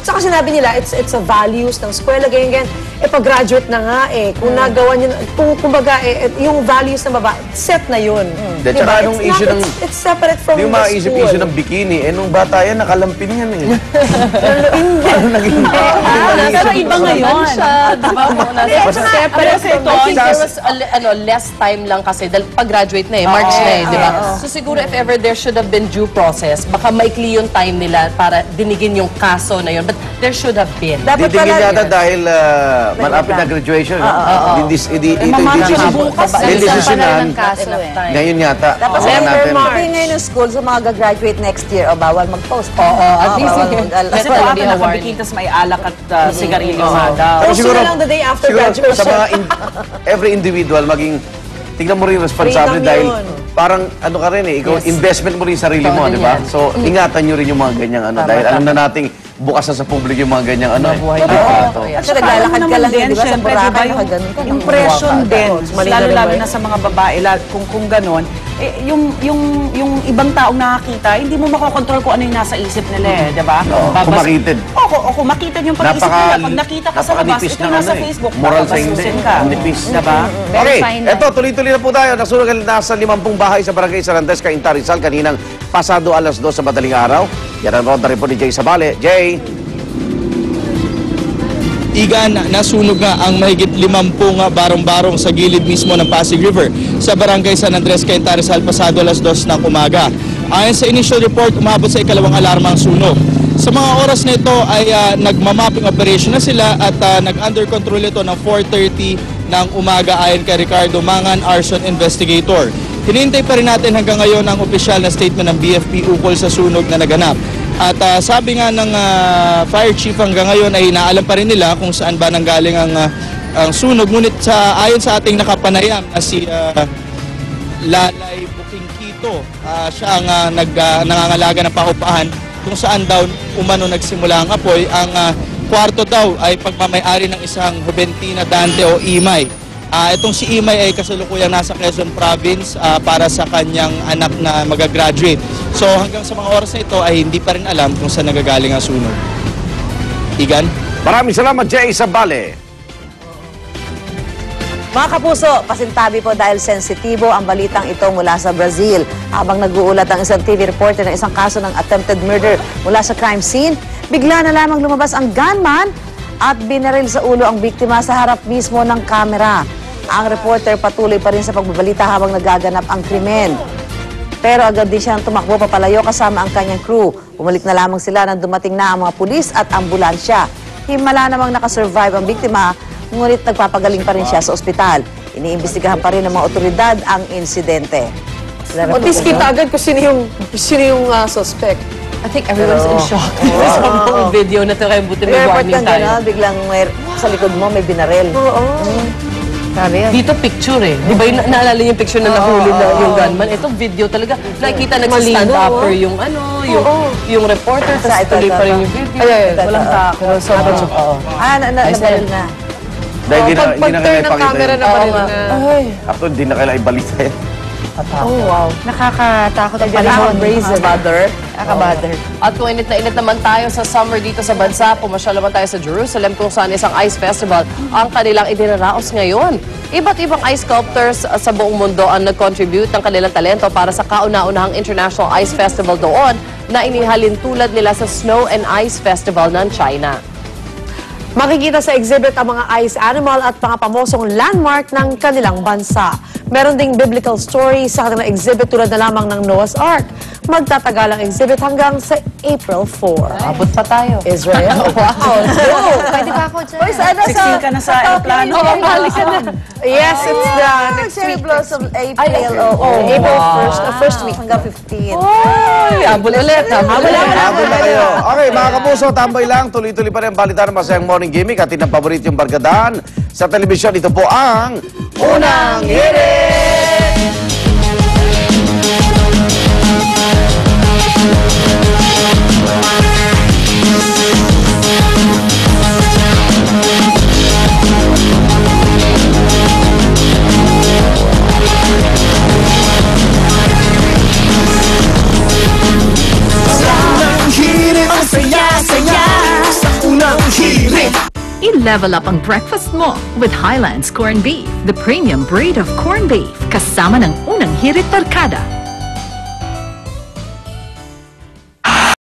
Tsaka sinabi nila, it's a values ng eskwela, ganyan. Pag-graduate na nga kung nagawa niyo, kumbaga, yung values ng babae, set na yun. Tsaka nung issue ng... It's separate from the school. Yung maisip issue ng bikini, nung bata yan, nakalampin yan Paano naging... Pero iba ngayon. Separate from the school. There was less time lang kasi, dahil pag-graduate na March na di ba? So siguro if ever there should have been due process, baka maikli yung time nila para dinigin yung kaso na yun. But there should have been. Didingin yata dahil malapit na graduation. Didesisyonan. Ngayon yata. Tapos ngayon ng school, sa mga gagraduate next year, bawal mag-post. At least kasi dapat nakabikini, tapos may alak at sigarilyo nga daw. Siguro lang the day after graduation. Sa mga every individual, maging tingnan mo rin responsable dahil parang ano ka rin ikaw investment mo rin yung sarili mo, di ba? So ingatan nyo rin yung mga ganyang dahil alam na nating bukas na sa publiko yung mga ganyang Kasi naglalakad ka lang din, di ba? Sa Boracay, nakaganon ka. Impression din, lalo-lalo na sa mga babae, kung ganon, yung ibang taong nakakita, hindi mo makokontrol kung ano yung nasa isip nila di ba? Kumakitid. Oo, kumakitid yung pag-isip nila. Pag nakita ka sa labas, ito nasa Facebook, babasusin ka. Diba? Okay, eto, tuloy-tuloy na po tayo. Nasunog nasa 50 bahay sa Barangay Sarantes, Cainta, Rizal, kaninang pasado alas 2 sa madaling araw. Yan ang ronda rin po ni Jay Sabale. Jay! Igan, nasunog nga ang mahigit 50 barong-barong sa gilid mismo ng Pasig River sa Barangay San Andres, Cainta, Rizal, pasado alas 2 ng umaga. Ayon sa initial report, umabot sa ikalawang alarma ang sunog. Sa mga oras na ito ay nagmamapping operation na sila at nag-under control ito ng 4:30 ng umaga ayon kay Ricardo Mangan, arson investigator. Hinihintay pa rin natin hanggang ngayon ang opisyal na statement ng BFP ukol sa sunog na naganap. At sabi nga ng fire chief hanggang ngayon ay inaalam pa rin nila kung saan ba nanggaling ang sunog. Ngunit ayon sa ating nakapanayam na si Lalay Bukingkito, siya ang nangangalaga ng paupahan kung saan daw umano nagsimula ang apoy. Ang kwarto daw ay pagmamayari ng isang Juventina Dante o Imay. Itong si Imay ay kasalukuyang nasa Quezon Province para sa kanyang anak na magagraduate. So hanggang sa mga oras na ito ay hindi pa rin alam kung saan nagagaling ang sunog. Igan? Maraming salamat, Jay Sabale. Mga kapuso, pasintabi po dahil sensitibo ang balitang ito mula sa Brazil. Habang nag-uulat ang isang TV reporter ng isang kaso ng attempted murder mula sa crime scene, bigla na lamang lumabas ang gunman at binaril sa ulo ang biktima sa harap mismo ng kamera. Ang reporter patuloy pa rin sa pagbabalita habang nagaganap ang krimen. Pero agad din siyang tumakbo papalayo kasama ang kanyang crew. Bumalik na lamang sila nang dumating na ang mga pulis at ambulansya. Himala namang nakasurvive ang biktima, ngunit nagpapagaling pa rin siya sa ospital. Iniimbestigahan pa rin ng mga otoridad ang insidente. At least kita agad kung sino yung suspect. I think everyone's in shock. Sa video na ito, kaya buti may warning tayo. Biglang sa likod mo may binaril. Dito picture Di ba yung naalala yung picture na nahuli na yung gunman? Ito video talaga. Nakikita nagsa-stand upper yung yung reporter, tapos tuloy pa rin yung video. Walang tako. Nabaril na. Dahil hindi na kailangan ng camera na baril na. Actually, hindi na kailangan ibalita yan. Oh, wow. Nakakatakot ang Nakaka-bother. At kung init na init naman tayo sa summer dito sa bansa, pumasyal naman tayo sa Jerusalem kung saan isang ice festival ang kanilang idinaraos ngayon. Iba't ibang ice sculptors sa buong mundo ang nag-contribute ng kanilang talento para sa kauna-unahang International Ice Festival doon na inihalin tulad nila sa Snow and Ice Festival ng China. Makikita sa exhibit ang mga ice animal at mga pamosong landmark ng kanilang bansa. Meron ding biblical story sa kanilang exhibit tulad na lamang ng Noah's Ark. Magtatagal ang exhibit hanggang sa April 4. Abot pa tayo. Israel? Wow! Pwede ba ako dyan? 16 ka na sa aeroplano. Balik ka na. Yes, it's the next Cherry week. Blossom, April. April 1st, first week. Hanggang 15. Abol ulit. Habol na kayo. Okay, mga kapuso, tambay lang. Tuloy-tuloy pa rin ang balita ng masayang morning gimmick at ng paborito yung barkadahan sa telebisyon. Ito po ang Unang Hirit! Unang Hirit, ang saya-saya. hirit. I-level up ang breakfast mo with Highlands Corned Beef, the premium breed of corned beef, kasama ng unang hirit tarkada.